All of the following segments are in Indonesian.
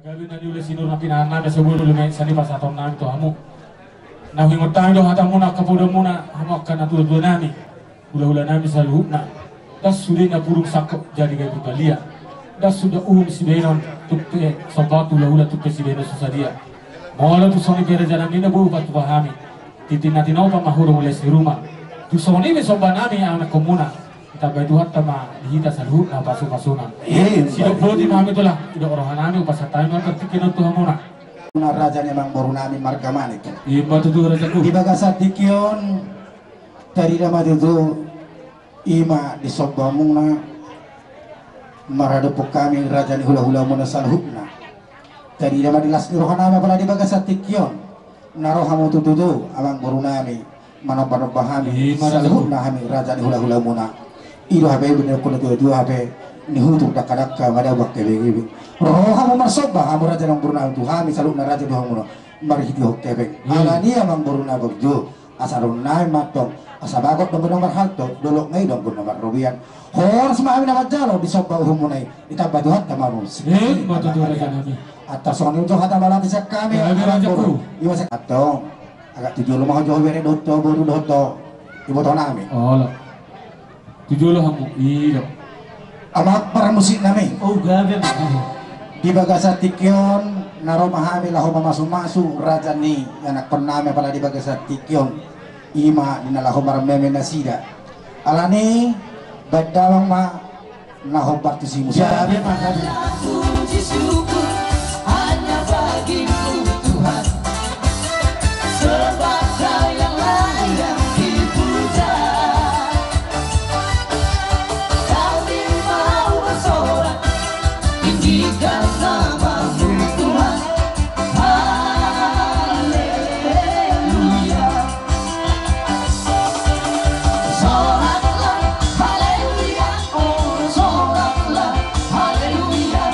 Gabi na diulis sinur na pinana na siguro lumay sa lipas atong namin to amo. Nahingot tayo do hata muna kapuda muna hamak ka na tulad nami. Hula-hula namin sa luhut na. Das sudah na purong sakop jadi kayak putalia. Das sudah si benon tupe sobat hula-hula tupe si benon susadia. Mula tu soni pera jalan ini bu batu pahami. Titin natin pa mahuro mulai si rumah. Tu soni be sobat nami anak komuna. Kita bayar tama dihita sa luhut na pasu-pasuna. Sino prodi mami itulah tidak orang nami pas tayo na tertikin tu hamuna. Na raja memang baru nami marga manik. Iya batu tu raja tu. Di bagasat dikion dari nama itu ima di sobamung na maradepok kami raja ni hula-hula muna salhubna. Dari nama di lasni rohanama pala di bagasat dikion narohamu tututu amang baru nami manopahami salhubna kami raja ni hula-hula muna. Ilo habe bener kuna tu habe ni hutuk dak-dak ngada waktu begi. Rohamu marsoba hamu raja nang buruna tu hami salhubna raja doang muna. Mari hiti hok tebek. Alani amang buruna berjo asarun nai matong asabagot dong nomor halto dolok ngai dong nomor robian. Hor semua kami nama jalo di soba uhumunai kita baduhat tamarus. Batu tu raja nami. Atas soalnya untuk kata malam bisa kami raja ku. Iwa sek atong agak 7 rumah jauh bere doto baru doto ibu tahun nami. Oh lah. 7 lah hamu. Iya. Amak para musik nami. Oh gabi. Di bagasa tikyon naro mahami laho mamasuk raja ni anak pername pala di bagasa tikyon ima dinalaho marameme nasida alani badawang ma naho partusi musa Gabi makan. Puji syukur hanya bagimu Tuhan, sebab Kau yang layak dipuja. Kau di mau bersorak, tinggikan namamu Tuhan. Haleluya. Soraklah haleluya, oh soraklah haleluya.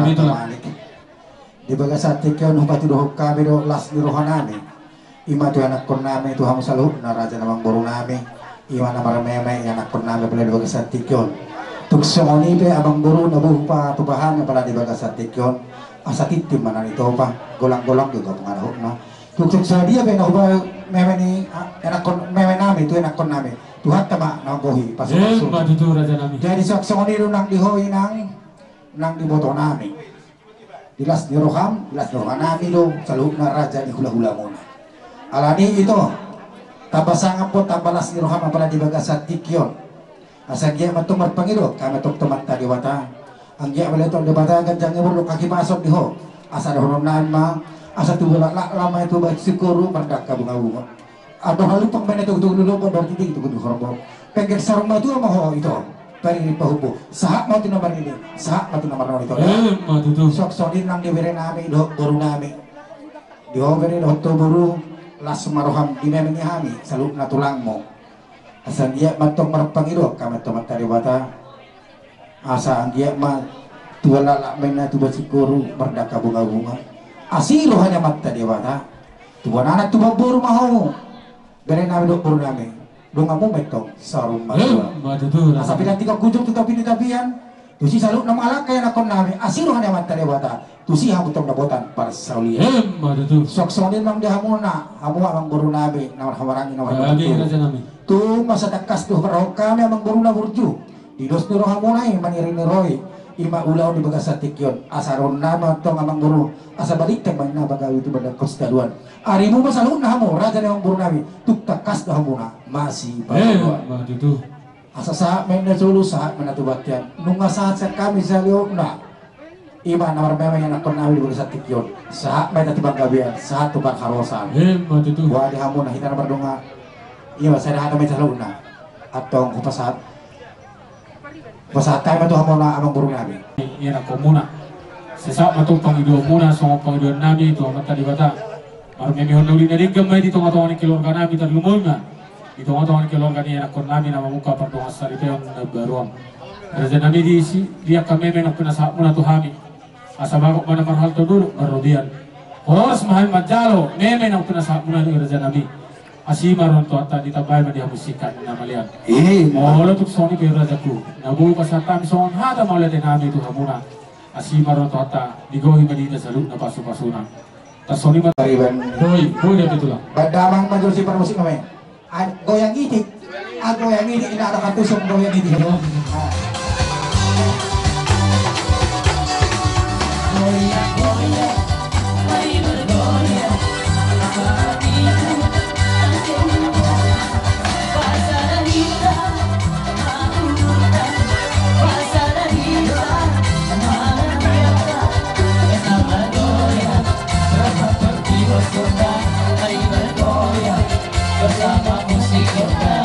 begitu lah. Di bagas hati kau numpah tuduh kami do las di rohanami. Ima tu anak kon nami tu hamu saluh na raja namang boru nami. Ima namar meme anak kon nami pala di bagas hati kau. Tuk songoni pe abang boru na bupa tu bahan pala di bagas hati kau. Asa titim mana itu pa golang-golang juga pengaruh na. Tuk dia pe na ubah meme ni anak kon meme nami tu anak kon nami. Tuhan tama na gohi pasuk. Itu raja nami. Jadi songoni lu nang dihoy nang di boto nami. Dilas di roham nami do saluh na raja di hula-hula muna. Alani itu tabasang po tabalas di roham apala di bagasat tikyon. Asa dia matumar pangiro kami tok temat tadi wata. Ang dia wala to di bata ganjang ngurlo kaki pasok diho. Asa roham ma asa tu lama itu baik sikuru perdak kabunga-bunga. Ado halu pang mena tu dulu po do titik tu kudu horbo. Pengger sarung ma tu mo itu. Pari pahubo. Sahak mau tu nomor ini. Sahak mau tu nomor itu. Matutu. Sok sodin nang diberi nami do boru nami. Dihoberi do to boru las maroham di memeni hami salut na tulang mo. Asa dia matong marpangiro kami tomat tadi bata. Asa ang dia ma tuwala la mena tu basikuru berdaka bunga-bunga. Asiro hanya mata dia bata. Tuan anak tu boru maho. Beri nami do boru nami. Dong kamu metong sarung matua. Asa pinati ka kujung tu tapi tapian. Tu si salut nama alak kaya nakon nami. Asiro hanya mata dia bata. Tu si hamu tong nabotan para saulia. Sok sonin mang dia hamu na. Hamu amang boru nabi. Nawar hawarangi nawar betul. Tu masa takas tu roh kami amang boru na burju. Didos ni roh hamu na maniri ni roy. Ima ulaw di bagasat tikyon. Asaron nama tong amang boru. Asa balik tembang na bagawi tu pada kostaduan. Ari mo masalun na hamu raja ni amang boru nabi. Tuk takas na hamu na masih bawa. Asa saat main dulu saat menatubatian. Nunga saat kami salio na. Iba nawar memang yang nakon nabi di bagasat tikyon. Saat main tatibang gabian. Saat tukar karosan. Wah di hamu na hitan berdunga. Iya saya dah ada main salun na. Atau kupasat. Pasatay man to hamu na amang boru nabi. Iya nak komuna. Sesak matong pangidyo muna sa pangidyo nabi ito ang tadi bata. Maru memi honno uli na gamay dito nga tawani kilorga nabi taglumon na. Dito nga tawani kilorga ni anak kon nabi na mamuka pardong asarite ang nagbaruam. Raja nabi di dia kami men pinasa muna to hami. Asa bagok man marhal to dulu marodian. Horos mahal majalo meme nang pinasa muna ni raja nabi. Asimaron to ata ditabay man diha musikan na malian. Molo tuk soni pe raja ku. Nabu pasatan son hada maulat nabi tu hamuna. Asimaron to ata digohi madita salut na pasu-pasuna. Tas soni man Tariban. Boy dia betulah. Badamang majusi para musik kami. Goyang itik. Goyang itik ina ada katusok goyang itik. Bersama musik kita.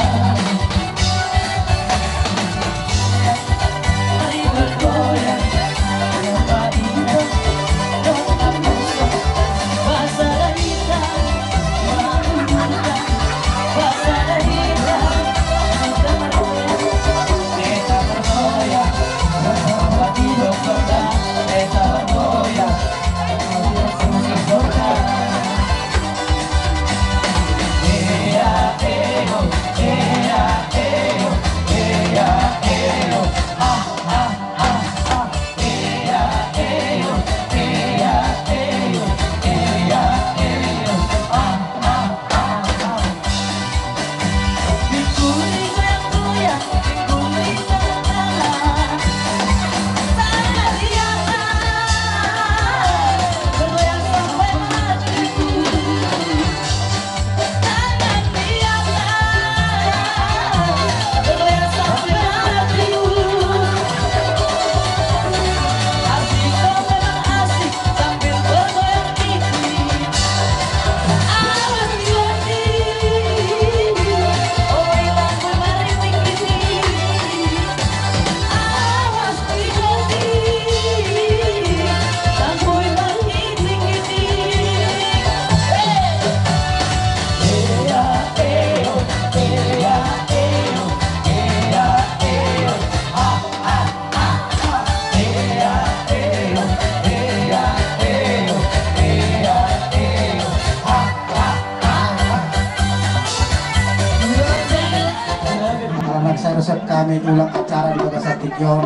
anak saya resep kami ulang acara di Bagasa Tikyon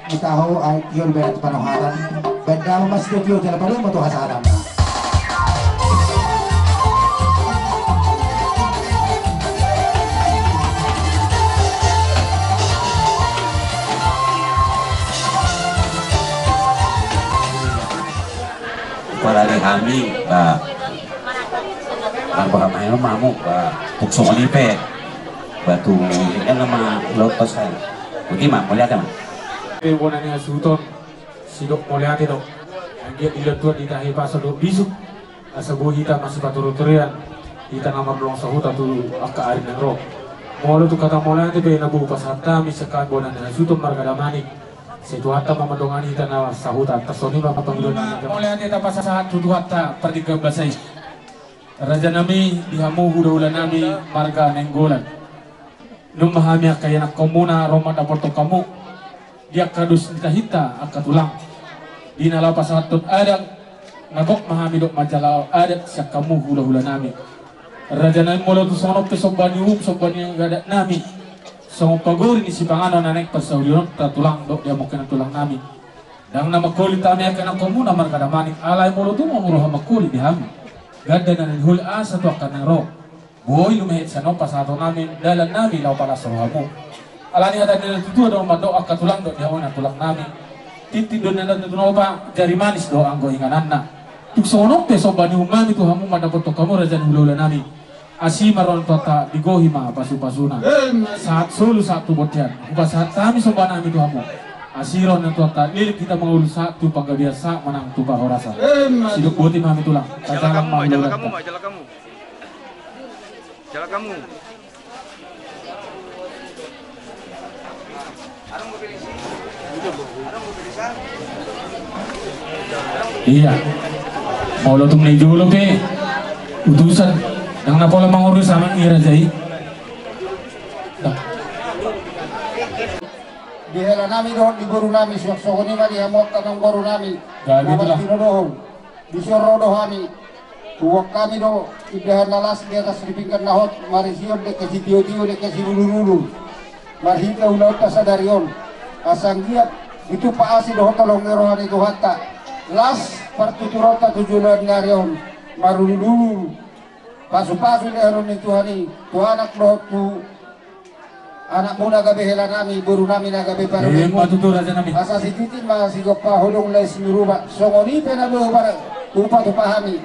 kita tahu Tikyon berat panohatan benda mas Tikyon jalan pada mau tuh hasaran Para kami ang pagkamahin ng mamu puksong olipe batu yan nama lotosan bagaimana melihat teman Bonanya suton sidok moliati dok dia diletuan di tahi pasal dok bisuk asabu hita masih paturuturian hita nama belum sahuta tu akka arin nro molo tu kata moliati be nabu pasata misalkan bonanya suton marga damani setu hatta mamadongan hita na sahuta tasoni mama pangilon moliati ta pasasahat tu hatta pertiga belasai Raja nami dihamu hula-hula nami marga nenggolan nung mahami kaya nak komuna Roma daporto kamu dia kadus hita akka tulang di nala pasatut adak nagok mahami dok majalah adat siak kamu hula-hula nami Raja nami molo tu sono pe sobbani gadat nami sono pagori ni si pangano nanek pasaulion tulang dok dia mungkin tulang nami dang nama kulit kami akan komuna marga damani alai molo tu mamuro hama kulit dihami gada na hul asa to akan ro boy lumehit sa no pasato namin dalan namin law para sa rohamo alani hata nila tutu do mado akatulang do dihaw na tulang namin titindo na natutunaw pa jari manis do ang gohinganan na tuksono pe so bani umami to hamu madapot to kamo rajan hulula namin asimaron to ta digohi ma pasu-pasuna saat sulu satu botian ubas saat kami so banami to hamu asiron na to ta lilit kita mangulu satu panggabiasa manang tuba horasa siduk boti mami tulang kacalang jala mahululan kamu iya mau lo tuh dulu pe utusan yang napola mangurus sama ngira jai di hela nami doon di guru nami suak sokoni ma di hamok kanang guru nami Gabi itulah. doon di sorodo kami tuwak kami do idahan lalas di atas ripingkan nahot marisiyon de kasi tiyo-tiyo de kasi lulu-lulu marhita ulaut ta sa darion asang giat itu paasi do tolong ngerohan itu hatta las partuturota tujulan ngarion marululu pasu-pasu ni haron itu hari tu anak do tu anak muna gabi hela nami buru nami na gabi para matuto raja nami asa si titin masih gopa hulung lay sinuruba songoni penabu para upa tu pahami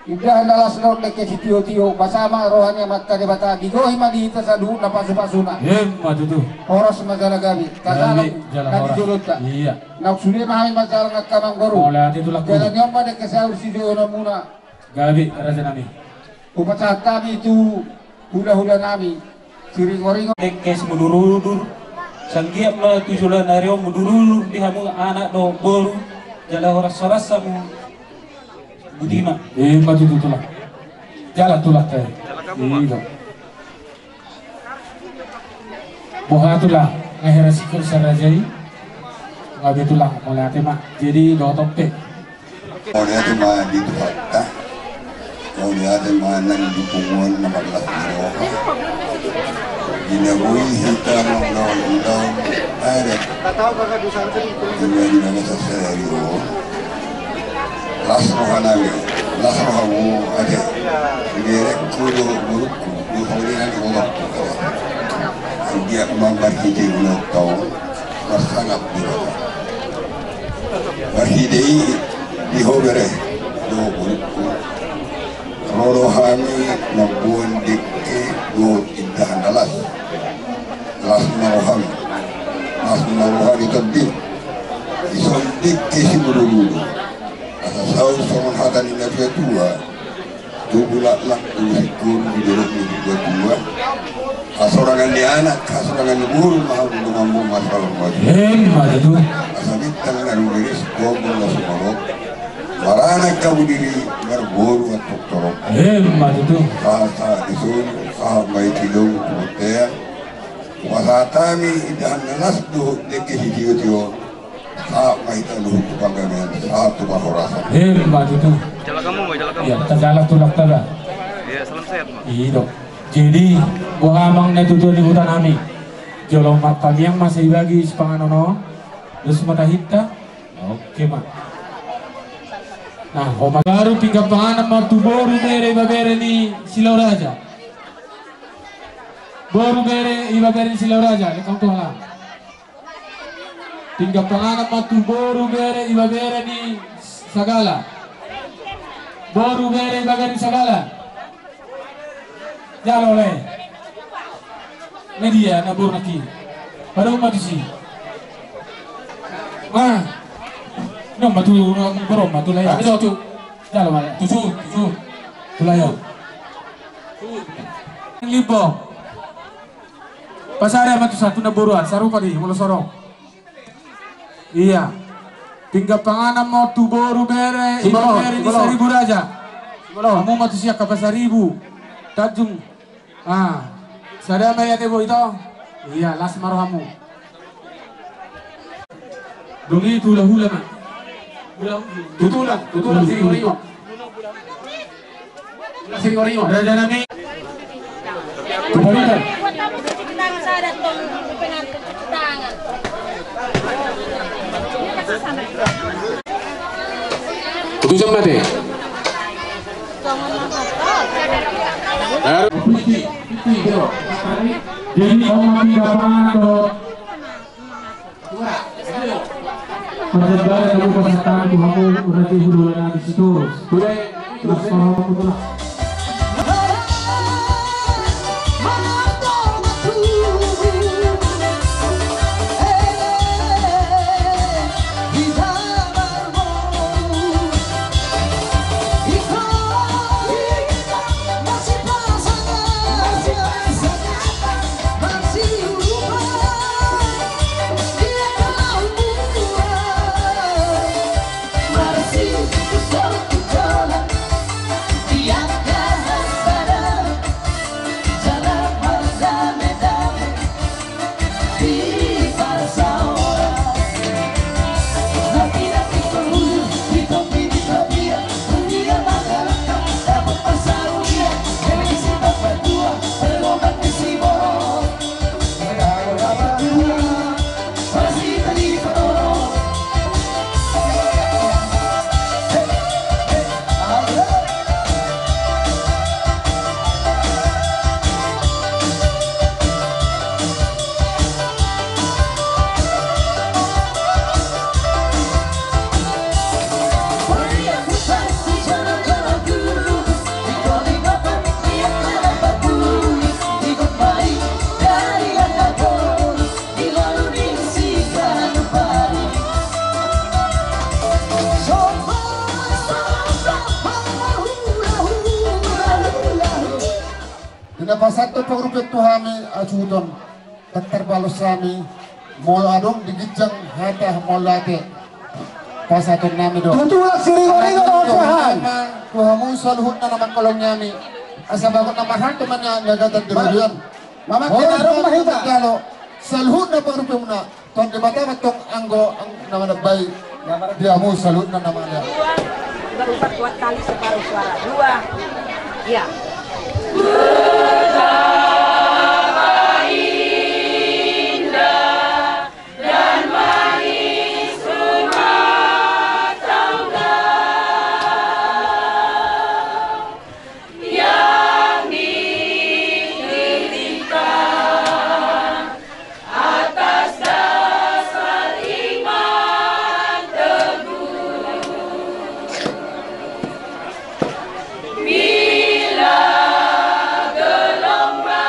idahan nalas lor leke si tiyo-tiyo basama rohanya matka de bata digohi madihita sa duhut na pasu-pasuna matuto horos magala gabi kasalang nadijulot ka iya naksuli mahamin masalang at kamang goro Wala dito lang jalan yung pa de kasaur si Diyo muna gabi raja nami upasahat kami itu hula-hula nami siring-oring kes mudurulur sanggiap ma tujulan nario mudurulur di hamu anak do boru jala horas-horas samu budima matuto tulang jalan tulang tayo iya buha tulang ngeherasikul sa rajai ngabi tulang mulai ate mak jadi do tope Kau lihat cuma di tempat, kau lihat cuma nang di pungun nama kelas mereka. Dinabui hitam daun ada. Juga di mana sesuatu. Las rohamu ada. Direk kudu burukku, duhuri nanti orang tu. Dia mambar hiji ulang tahun, sangat berat. Berhidai di hobere do burukku rohani membuat dikki do indah dalas rohani tadi ison dikki si bulu asa sau songon hatan ina tua tubula lang usikur di dorong di dua kasorangan di anak kasorangan di buru mahal untuk mampu masalah matuto asa bintang naruliris gobol na sumarok marana kamu diri berburu atau torok matuto kata disun sampai tilung hotel wasatami dan nalas do deke hidio sampai talu panggamen satu bahorasa matuto jala kamu ya terjalan tulang taga iya salam sehat mak iya jadi buah amang na tutu di hutan nami Jolong mata yang masih bagi sepanganono. Terus mata hitam. Oke mak. Nah, oma baru tinggal panganan martu boru bere ibabere ni Silau Raja. Boru bere ibabere ni Silau Raja. Lekang tuh lah. Tinggal panganan martu boru bere ibabere ni Sagala. Boru bere ibabere ni Sagala. Jalo le. Media na boru naki. Pada umat isi. Nom batu borom batu layak. Itu jalo maya. Tujuh. Tulayok. Libo. Pasarya matu satu na boruan. Sarupa di mulo sorong. Iya. Tinggal panganan mau tu boru bere. Bere di 1000 Raja. Kamu matu siap ke Pasaribu. Tanjung. Sadaya maya tebo itu. Iya, las marohamu. Dongi itu hula mak. Tutulan sing orio. Sing orio. Raja nami. Kembalikan. Putusan mati. Jadi orang tidak pernah Perjalanan dari pesertaan Tuhanmu berarti hubungan di situ. Sudah bersama Pasatto pagrupi tuhami ajudon terbalos sami molo adong digijang hata molate pasaton nami do tutulak siri-siri do tuhan tuhamu saluhut na naman kolong nyami asa bagot na mahal teman nya nagatan dirodian mama kinarong mahita galo saluhut na pagrupi mo na ton dibata matong anggo ang naman bay diamu saluhut na naman ya berubah kuat kali separuh suara 2 ya. Bila gelombang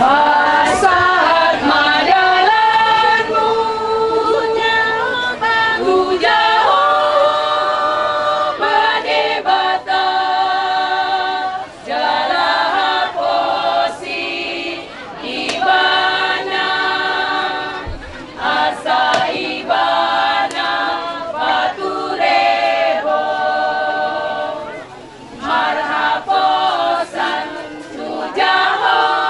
Pasat madalanmu Ujaho badebata Jala posi ibana Asa ibana paturebo Marhaposan Ujaho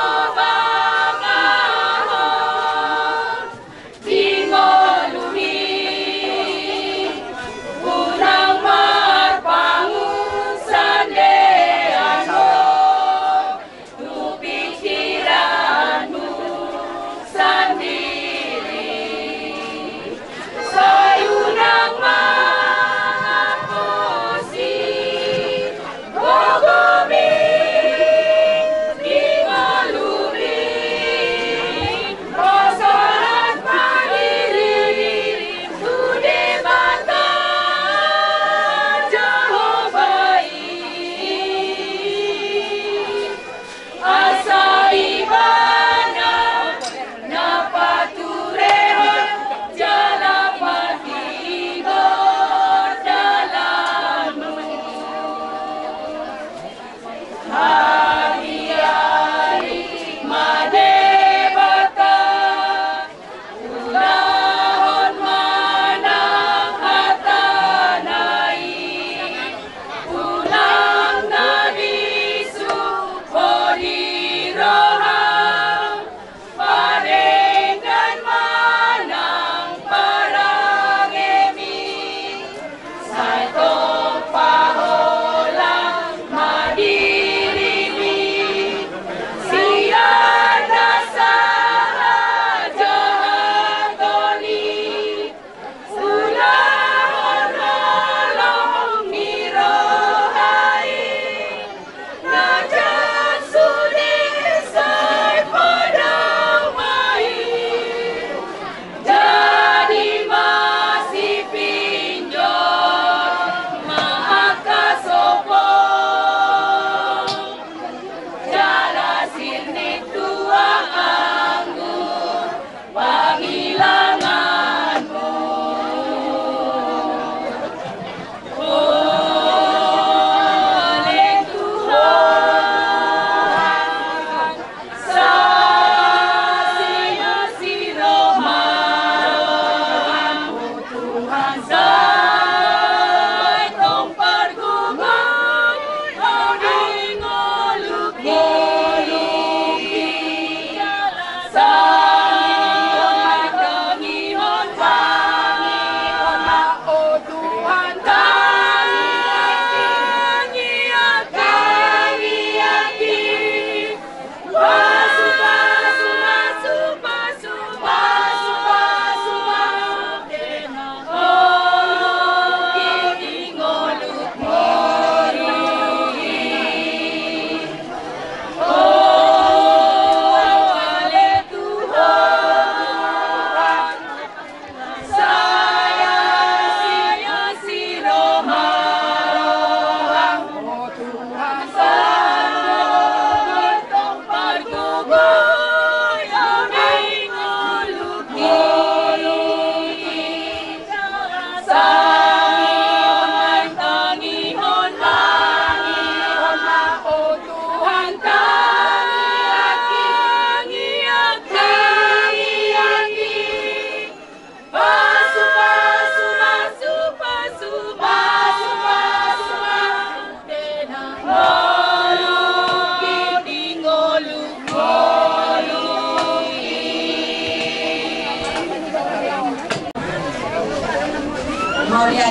Moria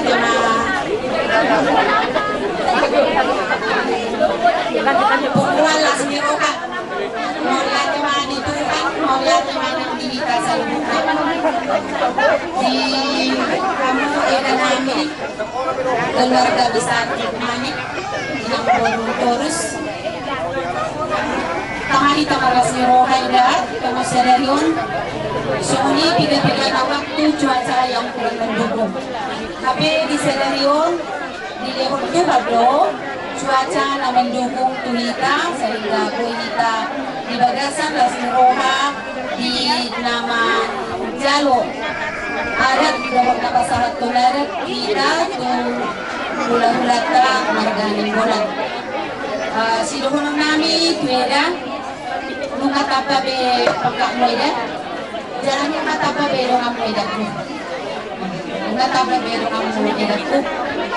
Pungkuan las niroka Moria temani Tuhan Moria temani dihita sa lubukan di kamu edan namin keluarga besar kami yang terus tangan kita malas niroka indah kamu sererion Suni pila-pila na waktu cuaca yang kurang mendukung. Tapi di Senarion, di Lehon Tuhado, cuaca na mendukung tulita sehingga kita di bagasan Lasmi Roha di nama Jalo adat dapat napasahat tularat kita tu hula-hulata marganing bulan sidohonong nami tueda nung atapa be pagka moeda jalan yung atapa be dong moeda ko nung atapa be dong moeda ko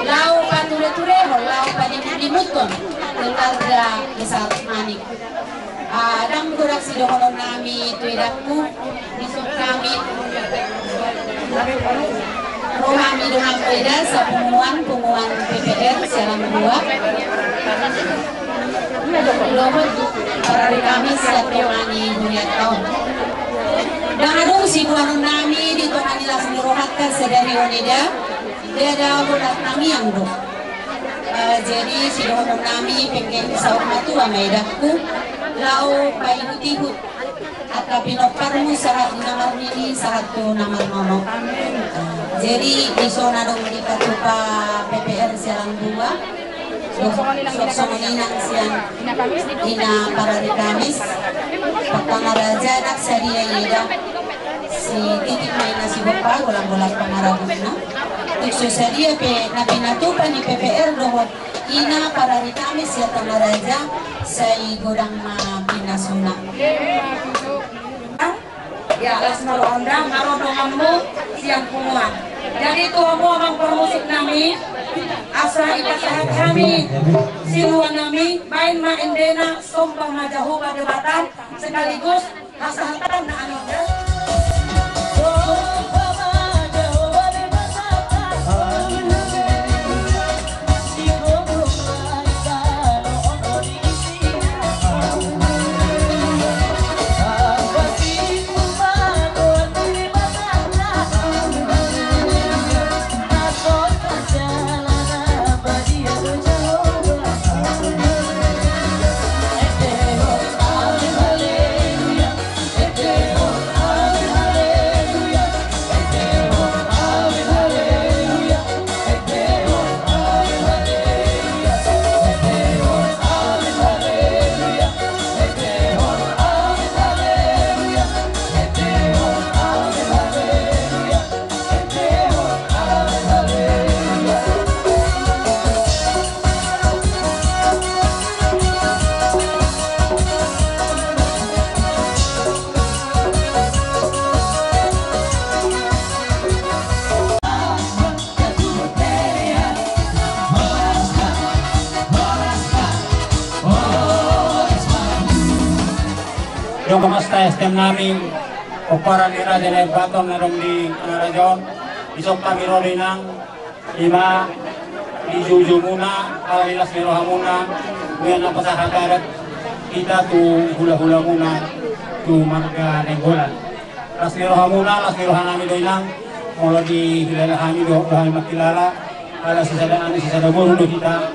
lau pa ture-ture ho lau pa dimutton telarga isat manik dang kurak sidohonong nami tueda ko isok kami Rohami dengan beda sa pengumuman PPR siaran 2 Lomot para kami sa temani huniat tahun dan adong si buwan nami dito kanila sinirohatkan sa dari onida dia ada bulat nami yang do jadi si buwan nami pengen sa matu amaidakku lau paihut-ihut at pinoparmu sa namar nini sa hatu namar nono jadi iso na dong dikatupa PPR siaran 2 Soksoninang siyan ina para di Kamis pagpangaraja nak sariya ida si titik may na si Bapa gulang-gulang pangarabot na tukso sariya pe na pinatupan ni PPR dohot ina para di Kamis siya pangaraja sa igurang pinasuna ya alas malondang narodongan mo siyang pumuan jadi itu mo ang permusik nami asa ipasahat kami sinuan nami main maendena sombang majahu debatan sekaligus hasahatan na ano yung kamusta STM namin o para nila din ay baton na rin di Kanarajon isok kami rin ng ima di Juju muna para nila siroha muna ngayon ang pasahagarat kita tu hula-hula muna tu marga nenggolan las siroha namin doon lang mula di kilala kami doon makilala ala sisadaan sisadaguro do kita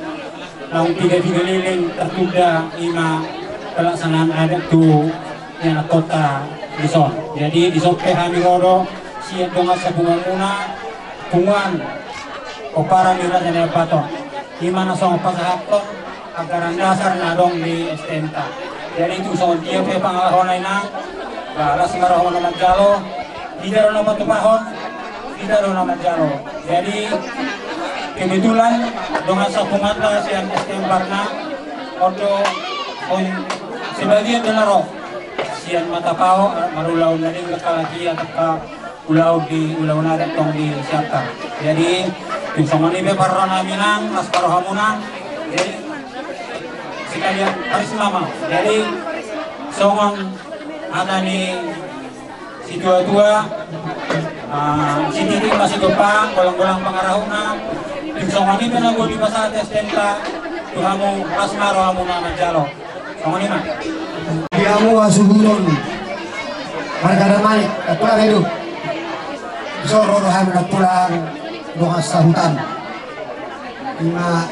nang tiga-tiga liling tertunda ima pelaksanaan adat tu yang kota Dison. Jadi Dison kami rodo siap dengan sebungan muna kungan opara nira dan paton. Di mana song pasahapon agaran dasar nadong di STMTA. Jadi itu song dia pe pangalahon na balas marahon na jalo tidak ro na patupahon tidak ro na jalo. Jadi kebetulan dengan sapungan siang STMTA untuk sebagian denaro sian mata pao marulaw na rin kakalaki at ulaw di ulaw na rin tong di siyata. Jadi yung sa manibe para namin ang as paroha muna jadi sekalian haris mama jadi songon ada ni si tua-tua si titik masih gempang golang-golang pangarahon na yung sa manibe na di pasat STMTA tuhamu as maroha muna na jalo songon ima Diamu asuburon marga malik pulang itu soro roham pulang doa sahutan lima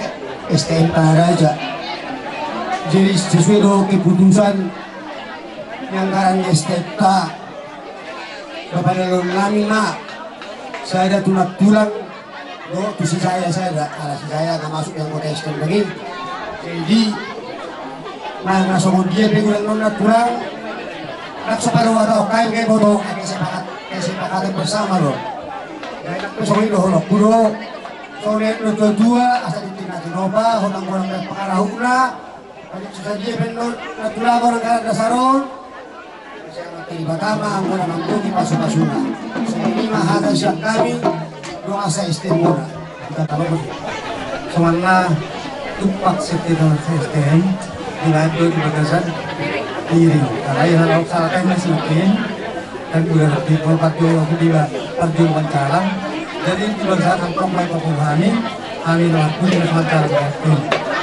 STMTA Raja jadi sesuai keputusan yang karang STMTA Bapak dalam nami mak saya ada tulang do visi saya ada alas saya nggak masuk yang kota STMTA lagi jadi Mga sumudya bigulang nung naturang nagsaparo atau kayo boto kaya sepakatan bersama loh. Kaya nagpasawin loh kulo. So net lo dua asa di tina Tinoba honang orang dari pengarahuk na. Balik saja benar natural orang kada dasaron. Saya mati batama ang orang mangkuti pasu-pasuna. Sa lima hada siyang kami doa sa istimura. Kita tahu. Semana tupak sekitar sistem dibantu di bagasan diri. Karena yang harus salahkan masukin dan juga di polpatu aku bila perjuangan calang. Jadi di bangsa kampung baik Tuhan kami laku di sementara waktu.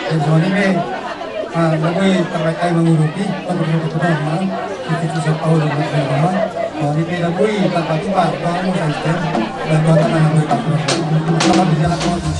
Dan soalnya be, kami terkait menguruti perjuangan pertama itu susah tahu dan berapa. Soalnya be kami tanpa tiba kamu sistem dan buatan anak bertakwa. Selamat berjalan kembali.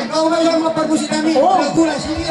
Kau na yung mapagusin namin. Nagula, sige.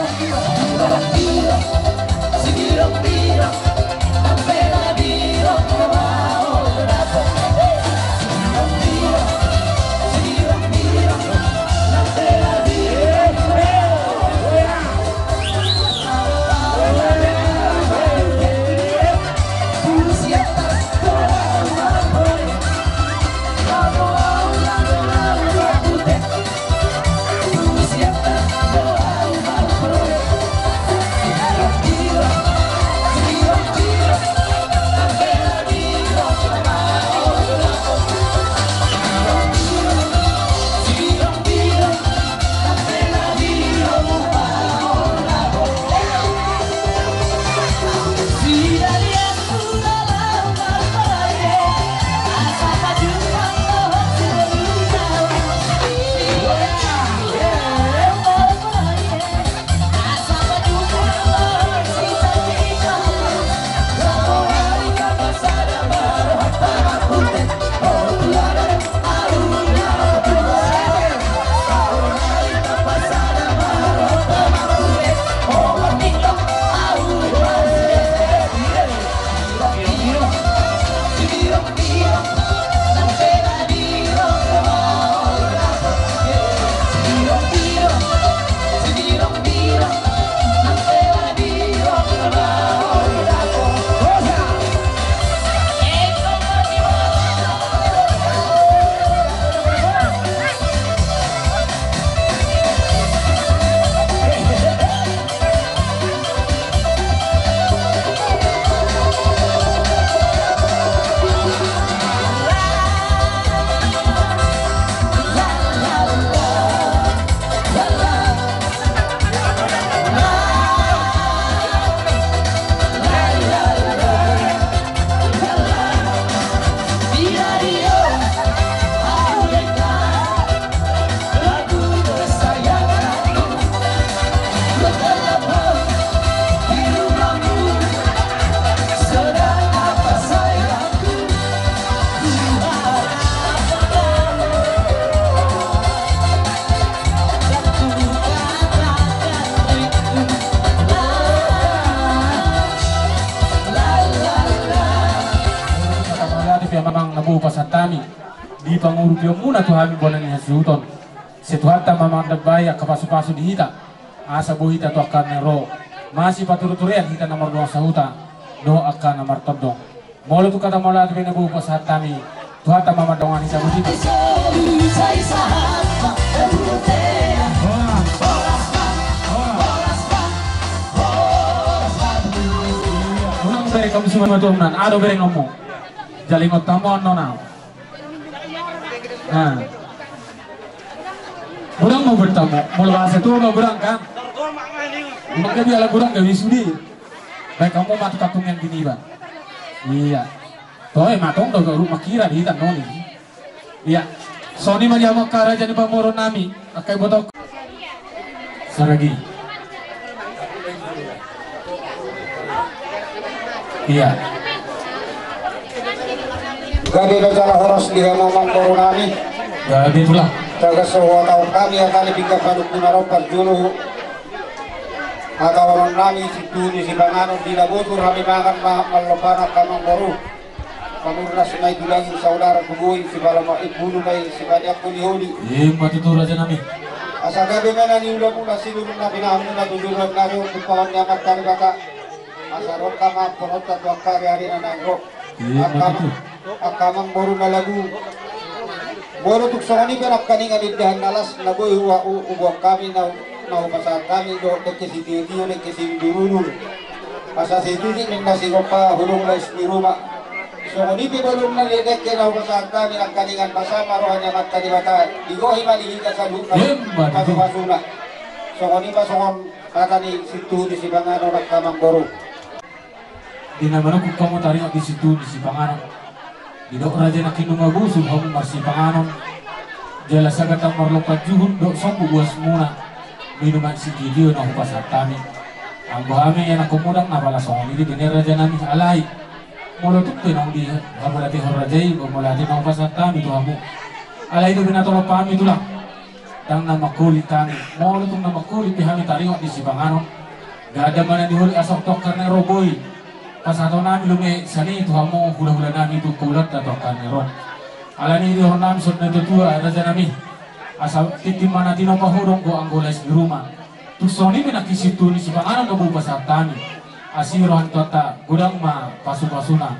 Memang nabuo pasatami di pangurupyo muna to kami bonan ni Hasuton Setuhata mamanda baya kapasu-pasu di hita. Asa bu hita tu akan nero. Masih paturuturian hita nomor 2 sahuta. Do akan nomor todong. Molo tu kata mola tu bu pasat kami. Tuata mamadongan hita bu hita. Unang beri kamu semua matunan. Ado beri ngomong. Jalingot tamon nona. Nah. Burang mau bertemu, mau bahasa itu mau burang kan? Maka dia lah burang gak wisudi. Baik kamu matu katung yang gini bang. Iya. Toh matong do rumah kira di hitan noni. Iya. Sony majama karaja ni pamoro nami. Akai botok. Saragi. Iya. Gadi bejala horos di hamamang korunami. Jadi itulah. Jaga sewa tahun kami akan lebih paduk punaropan dulu. Atau orang nami situ di Sibanganon di Labutur kami makan malopanak kamang baru. Pamurna sungai dulangi saudara kubui si balama ibunu may si banyak kulihuli. Mati tu raja nami. Asa gabi mana ni ulang mula sinurun na pinaham na tujuan nari untuk pawan nyamat kari bata. Asa ron kama penota tuang kari hari anak ro. Akamang baru na lagu. Baru tuk soni perak kaning adidahan nalas naboy huwa ubuang kami na upasahan kami do dekesi tiyo dekesi durunul. Asa situ di nasi ropa hulung lais di rumah. Soni belum naledek ke na upasahan kami ang kaningan pasama rohanya mata di mata. Digohi malihika sa lupa pasuna. Soni pasongon kata ni situ di Sibanganon at kamang baru. Di naman kung kamu tarik di situ di Sibanganon. Didok raja na kinungagusun hamu marsi panganon. Jala sagatang marlopat juhun dok sombu buas muna. Minuman si Gidio na hupasat kami. Ang bahami yan ako mudang napala songong ini bener raja namin alay. Mula tukto nang di hamulati horajay bumulati na hupasat kami tu hamu. Alay do binatolo pami tu lang. Dang na makulit kami. Mula tung na makulit di kami taringot di Sibanganon. Gada mana dihuli asok tok karena roboy. Pas atau nami lume sani itu hamu hula-hula nami itu kulat atau kaneron. Alani di orang nami sudah tua raja nami. Asal titim mana tino pahurong go anggoles di rumah. Tu soni menak situ ni Sibanganon kabu pasar tani. Asirohan tota gudang ma pasu-pasuna.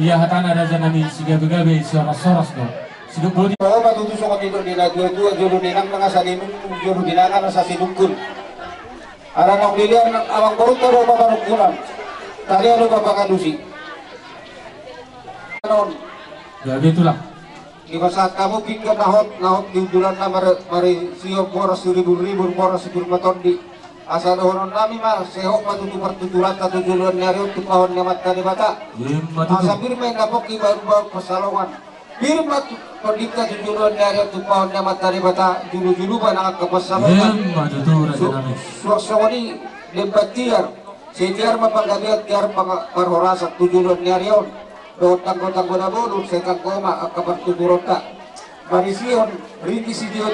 Iya hatana raja nami sigabe-gabe soros-soros do. Sido bodi. Bawa batu sokot itu di dua juru ninang mga saninung juru dinangan sa sinungkul. Ada nang dilihan awang korut taro paparukulan. Tadi ada bapak kadusi. Jadi itulah. Di saat kamu pinggir nahot di bulan mari siok boros 1000 boros 10 matondi. Asal orang nami mah sehok matutu pertuturan tatu juluan nyari untuk pohon nyamat dari bata. Asa firman napok ibaru pesalongan. Firman pendikta juluan nyari untuk pohon nyamat dari bata julu-julu banang ke pesalongan. Suasoni debatiar. Setiar mapanggabiat tiar parhorasak tujuan nyarion. Do tanggo-tanggo na bodo sekang koma akabar tuturota. Marision rinti si Dio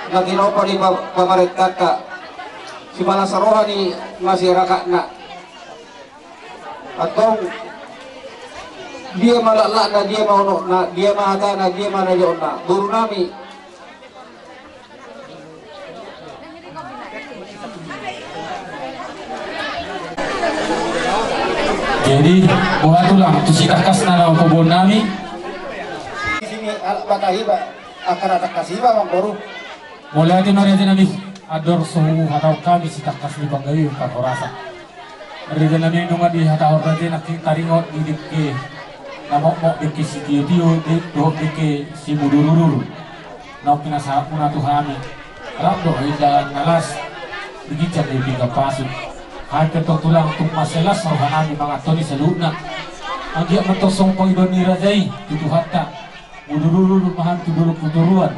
naginopa ni pamaretkat ka. Si Malasaroha ni masyarakat na. Atong dia malala na dia mauno na dia mahata na dia manayon na. Guru nami jadi buat tulang tu si kakas na lang kebun nami. Di sini batahiba akan ada kasiba bang baru. Mulai di raja nami ador suhu atau kami si kakas di banggawi empat orasa. Raja nami nunga di hatau raja nak taringot di dike. Namok mok dike si Tio di do dike si mudururu. Nau pinasa puna tu kami. Alam do jalan nalas digicak di tiga pasuk. Hai ketok tulang tung maselas mau hanami mga toni sa luna. Ang giyak matosong pangibon ni Rajay, tutuhatta. Udurulu mahan tuduluk puturuan.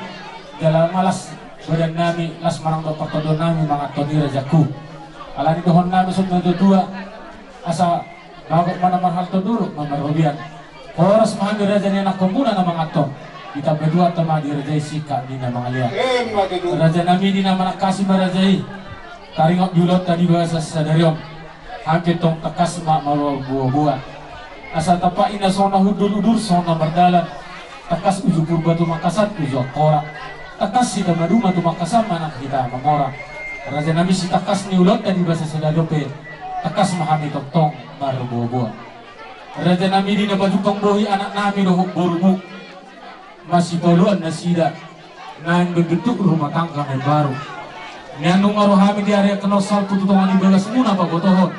Jalan malas badan nami las marang do patodon nami mga toni Rajaku. Alani dohon nami sud dua asa bagok mana mahal tuduluk mamarobian. Oras mahan di Raja ni anak komuna na mga to. Kita berdua tama di Rajay sika di na mga liya. Raja nami di na manakasi Rajay. Taringok julot tadi bahasa sadariom. Hampir tong tekas mak marwal buah-buah. Asa tapa ina sona hudur-hudur sona berdalan. Tekas uju purba tu makasat uju korak. takas si maduma tu makasama nak kita mengora raja nami si takas ni ulot dari bahasa sedadope takas mahami tong baru buah raja nami di baju bohi anak nami dohuk borumu masih toluan nasida nain bentuk rumah tangga yang baru nianung arohami di area kenosal pututongan di belas muna pak botohon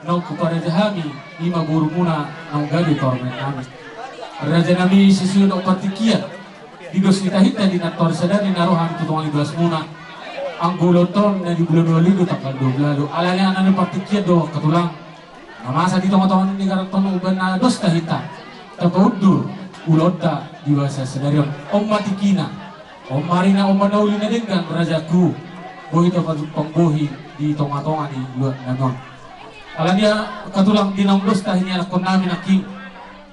nau kupara jahami lima borumuna nau gadi tormen nami raja nami sesuai dok partikian digos kita hita di nator sadari narohami pututongan di belas muna angguloton na di bulan 2000 tanggal 12 alanya anak partikian do katulang namasa di tongan-tongan ini karakton uban na dos kahita tapaudur ulota di bahasa sedarion om matikina om marina om manauli na dengan rajaku bohi to pangbohi di tonga-tonga di luar nanon alanya katulang dinang dos tahinya lakon namin aki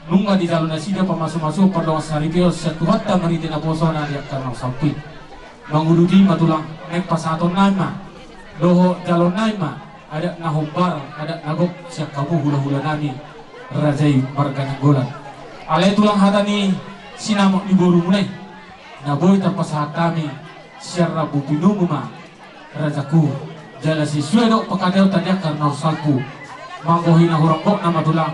nunga di jalon nasida pamaso-maso pardong saripio satu hatta maritina posona di akarang sapi manguludi matulang naik pasaton nama doho jalon naima ada nahumbar ada nagok siap kamu hula-hula nami rajai marga golan alay tulang hatani sinamok di boru mulai naboy terpasahat kami siara bupinumuma rajaku jala si suedo pakadeo tanya karena usalku manggohi na huranggok nama tulang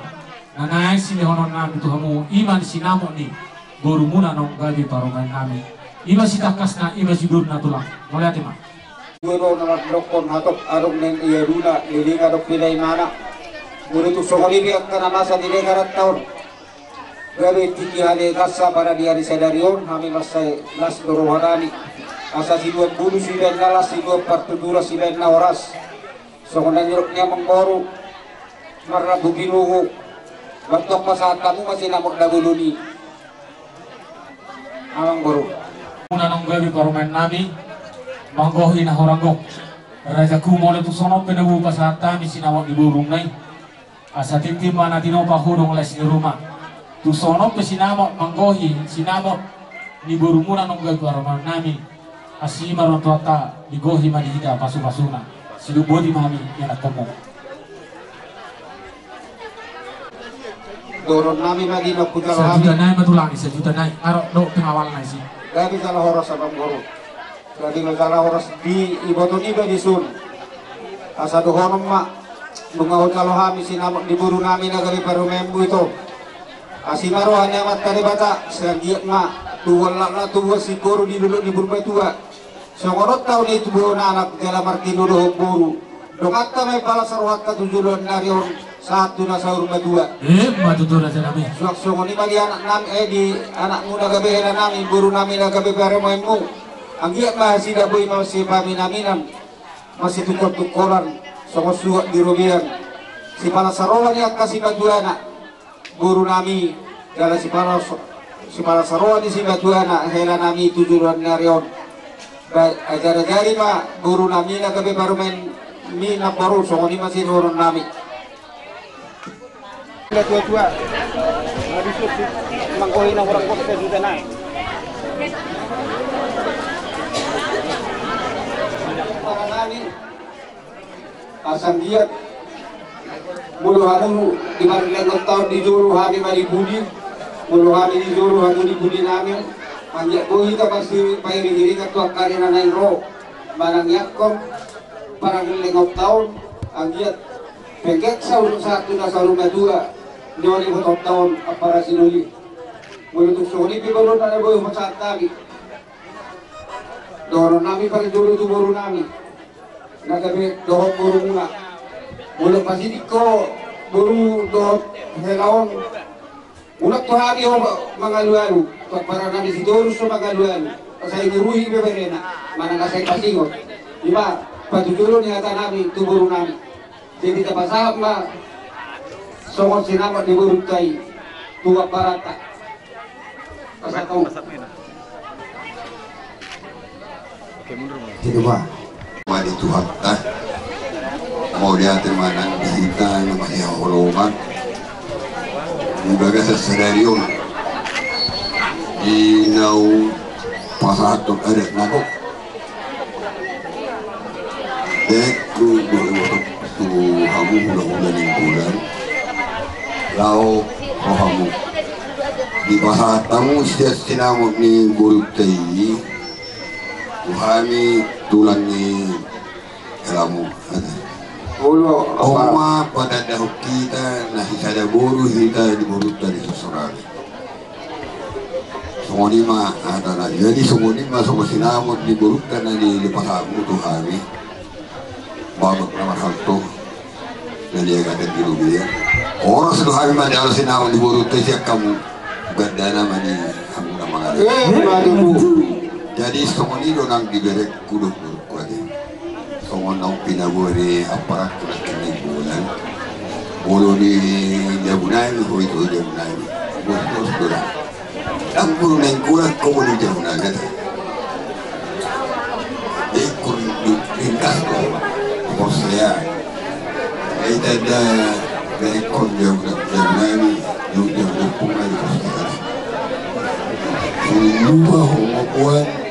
nanay sinihonon nami tuhamu iman sinamok ni boru muna nong gabi parumain nami iba si takas na iba si dur na tulang mulai ati ma Guru namak dokon hatok arung neng iya duna liling adok pilay mana guru tu sokoli biak kana masa di negarat tahun gawe tiki hale kasa para di hari sedarion kami masai las doroharani asa si dua bulu si ben nalas si dua partudura si ben na oras sokonan yuruknya mengkoru marna bukinuhu bantok pasahat kamu masih namuk daguluni amang guru muna nong gabi parumain nami manggohi na horanggok rajaku mole tu sono penabu pasata mi sinawak di burung nai asa tim mana tino pahudong les di rumah tu sono pe sinawak manggohi sinawak di burung muna nong gabi parumain nami asi maron tuata di gohi madihita pasu-pasuna sidu bodi mami yang komo doron nami lagi nak putar sejuta nai matulangi sejuta nai arok do pengawal nai si gabi salah horas abang guru gabi salah horas di ibaton iba di sun asa dohonom mak mengahut kalau kami sinamak di buru nami na gabi paru membu itu asimaro hanya mat kare bata segiat mak tuwal na tuwa si guru di dulu di buru tua songorot tahun itu buah anak jala martino doh buru dongata may pala sarwat ka tujulan narion satu na sa rumah dua matutur aja kami suak ni bagi anak nami di anak muda gabi hela nami buru nami na gabi paru membu ang giat masih dah boy masih paminaminan masih tukor-tukoran sama suak di rubian si palasaroan yang kasih baduana guru nami dalam si palasaroan di si baduana hela nami tujuan narion ajar-ajari pak guru nami na gabi baru main mina baru so ni masih turun nami tua-tua ngadisut mangkohi na orang kok sejuta naik asam giat mulu hamu di marilan tahun di juru hari mari budi mulu hari di juru hamu di budi nami panjak bohi ta pasti pairi diri ka tuak karina nain ro barang yakom parang lengok tahun agiat pengket saur satu na saur dua nyori botok tahun para sinuli mulu tu soni pi baru na boy masak tadi doron nami paling dulu tu baru nami nagabe dohok buru muna mulai pasti diko buru dohok helaon unak to hari ho mangalualu to para nabi sidoru so mangalualu saya guruhi beberena mana kasai pasingot iba patujulun ni ata nabi tu buru nami jadi tapasahap ma songol sinama di buru kai tua parata pasatong Jadi Pak mari Tuhan kan mau lihat mana kita namanya holoman ibaga sa senaryo inaw pasatok adat nako dek tu hamu hula-hula ng bulan lao hamu di pasatamu siya sinamot ni guru tayi Tuhami tulangnya kelamu. Ulo Oma pada dahuk kita nasi sada boru kita diburut dari seseorang. Semua ni mah ada. Jadi semua ni mah semua sinamot diburut karena di lepas aku Tuhami. Babak ramah halto dan dia kata di dia. Orang Tuhami mah ada sinamot diburut siap kamu berdana mani kamu nama kali. Jadi semua ni orang diberek kudu kuat. Semua nong pinaburi aparat kulit kini bulan. Bulu di jabunai, hui tu jabunai. Bulu sudah. Ang bulu neng kulit kau di jabunai kata. Ekor ringkas tu, bos saya. Itu ada ekor jabunai ni, jabunai pungai di bos saya. Lupa homo kuat.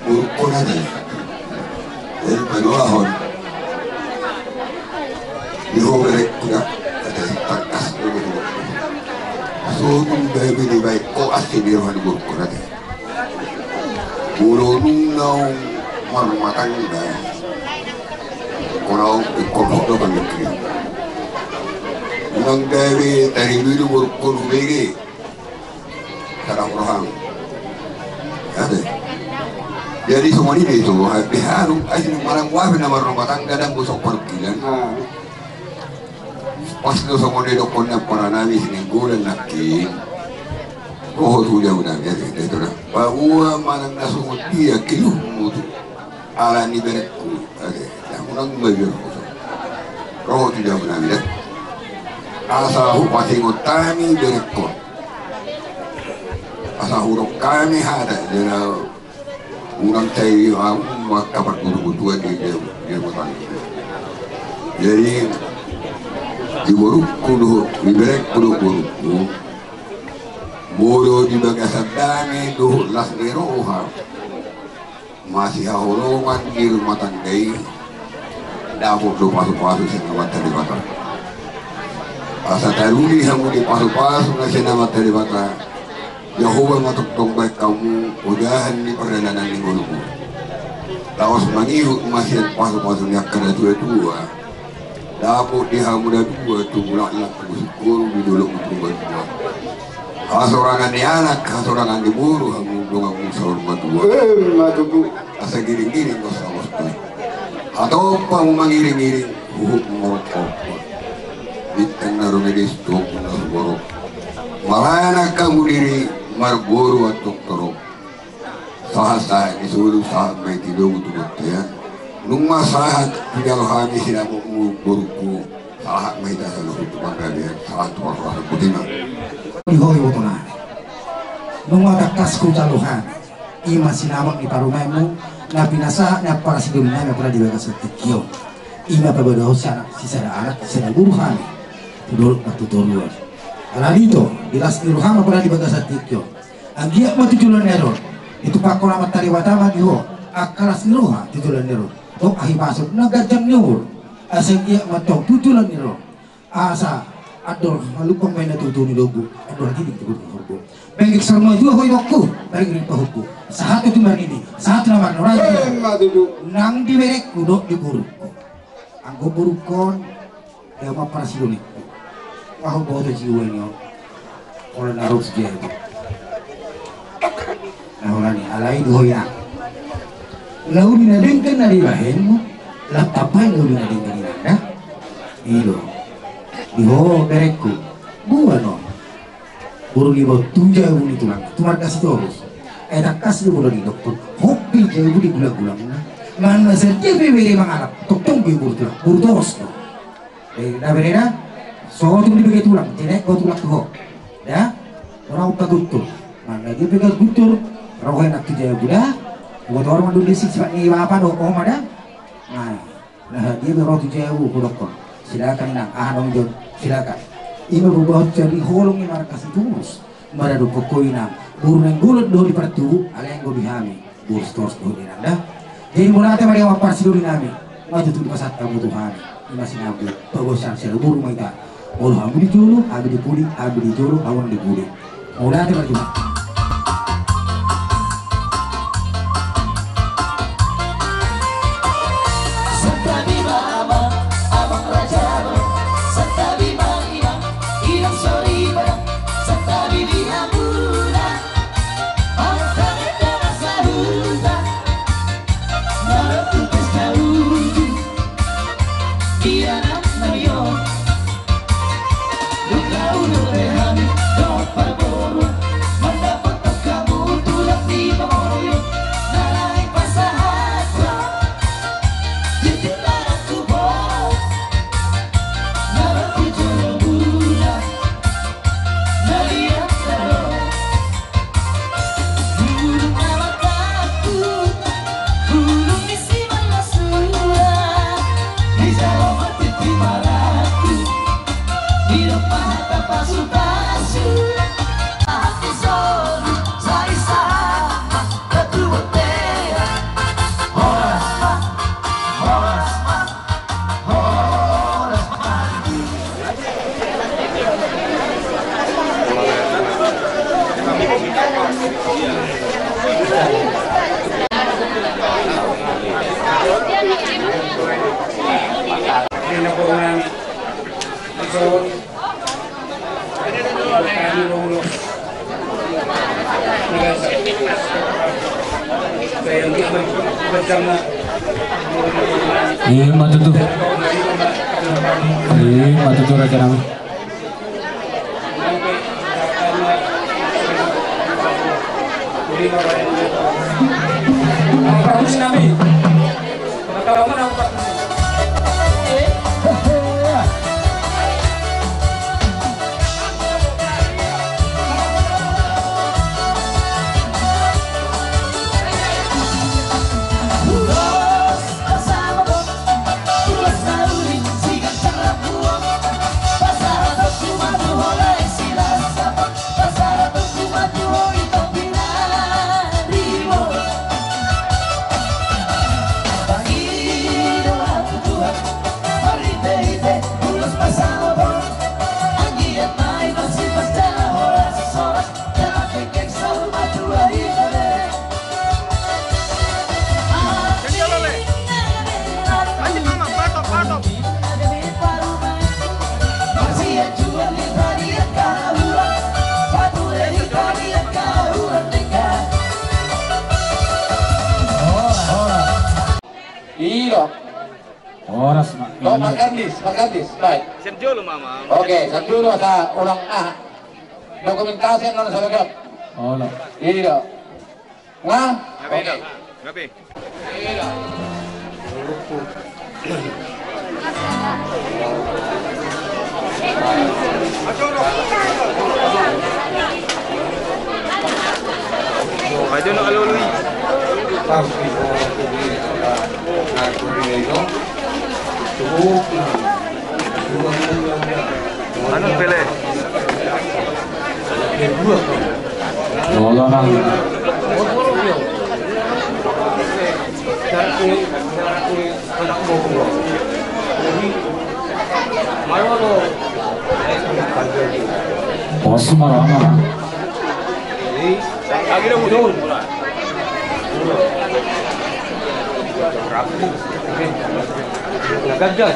Urukon aja, dari penuahon, dihoberek juga ada takas dulu. So baby di baik kok asli dirohan urukon aja. Burung nau marmatan juga, korau ikut foto kami. Nang baby dari dulu urukon begi, sarang rohang, ada. Jadi semua ini itu harum aja marang wafin nama rumah tangga dan busuk pergilan. Pas itu semua di dokonnya para nabi sini gulen nakin. Roh tu jauh nabi itu dah. Bahwa marang nasumut dia kilu mutu ala ni berekku. Yang orang belajar roh tu jauh nabi dah. Asal pasti ngutami berekku. Asal huruf kami ada dia. Orang cai maka berbuat dia bukan. Jadi di buruk kudu diberek kudu buruk. Bodoh di bagasan dami duh las leroha. Masih holongan di rumah tanggai. Dapur do pasu-pasu sinamat dari bata. Asa taruni hamu di pasu-pasu na sinamat dari bata. Yahweh matuk tombak kamu udahan di perjalanan di buluku. Laos mangihut masih pasu-pasu yang kena tua-tua. Dapur di hamuda dua tu mulaklah bersyukur di dulu untuk berdua. Hasorangan di anak, hasorangan di buru hamu dongang musawar matua. Matuku. Asa giring-giring kau sawas tu. Atau apa mengiring-giring hukum morokok. Bitan narumedis tu pun borok. Malana kamu diri marburu atau torok. Sah-sah disuruh sah mai tidur betul ya. Nungma sah tidak kami tidak mau buruku sah mai dah selalu itu bangga sah tu orang putina. Dihoy utuna. Nungma takas ku taluhan. Ima sinamang di parumaimu na pinasa na para sidulna na para dibagas tikyo. Ima pabadoh sana sisa anak sisa buruhan. Tudul patutuluan. Alalito, dilas niruhama pala di bagas tikyo. Ang giyak mo titulan nero. Itu pak kola matari watama diho. Akalas niruha titulan nero. Tok ahi pasok nagajang niur. Asa giyak mo tong titulan nero. Asa ador malupang may natutuni logo. Ador lagi dikubur kurbo. Bengik sarmo itu hoy dokku. Bengik pahuku. Sahat itu manini. Sahat naman orang. Nang diberek kudok di buruk. Anggo burukon. Ya maparasilunik. Aku bawa jiwa ini orang naruh sedia itu. Nah orang ini alai dua ya. Lalu dinadengkan dari bahenmu, lah tapai lalu dinadengkan di nanda. Ilo, diho berekku, buah no. Buru di bawah 7.000 di tulang, cuma kasih terus. Tak kasih bola di dokter, hobi jauh di gula-gulang. Mana saja beberi mengarap, tokong buru tulang, buru terus. Dah bereda. So tu dibagi tulang, jenek kau tulang tu, ya? Orang utak gutur, mana dia pegang gutur, roh enak tu jaya budak, buat orang dulu disik sebab ni apa do, oh mana? Nah dia berroh tu jaya budak kau, silakan nak, dong John, silakan. Ini berubah jadi holong ni markas terus, mana do pokoi nak, buru neng gulut do di pertu, ala yang go dihami, buru stores do di nanda. Jadi mula teh mari awak parsi do di nami, maju tu di pasat kamu Tuhan, ini masih nabi, bagosan sila buru mereka. Kalau habu di jolo, habu di puli, habu di jolo, habu di puli. Mulai ada berjumpa. Matutu raja nami. Pramusi nami. Oras mak. Oh, Markandis, baik. Sergio mama. Oke, Sergio sa ulang dokumentasi non sa lagap. Olah. Iya. Nga? Oke. Gabi. Iya. Ayo nak alului. Anu pele. Olah nang. Bos marah. Lagi dah muncul. Nagagad.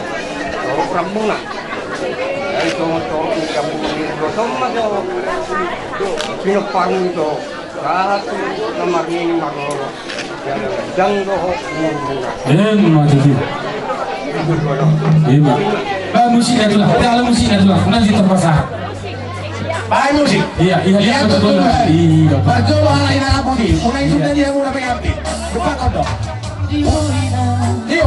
So, rambong na. Ay, ito, rambong nito. So, pinaparang ito. Lahat na marinig maroro. Danggo ho, muna. Maju. Musik dah tu lah. Ada musik dah tu lah. Nanti terpasang. Baik musik. Iya, betul. Iya. Berjodoh anak anak putih. Unai sudah dia udah pengerti. Depan kondo. Iyo. Iya. Iyo.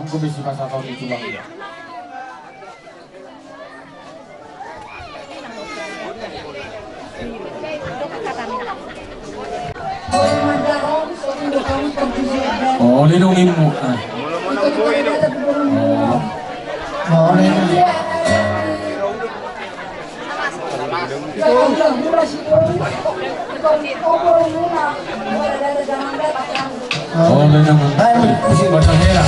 Aku bisa bahasa kau itu bang. Oh, lindungin mo. Oh, lindungin. Oh, lindungin. Bahasa Hera.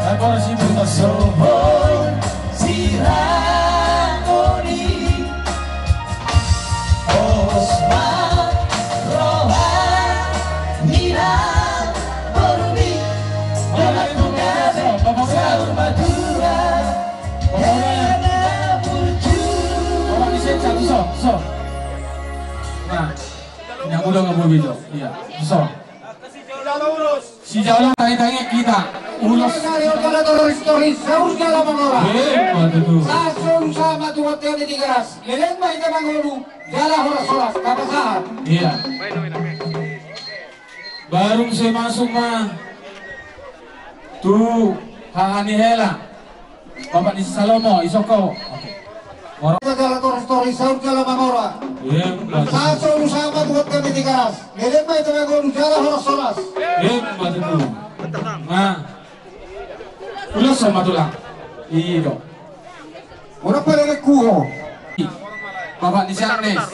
Agora sim, votação. Si Jalan tanya kita. Ulos. Hebat itu. Iya. Baru saya masuk mah. Tuh, Hani Hela. Bapak di Salomo, Isoko. Oke. Moro. Hebat itu. Nah. Ulos sama tulang. Iya. Ora pare kuho. Bapak di Sarnes.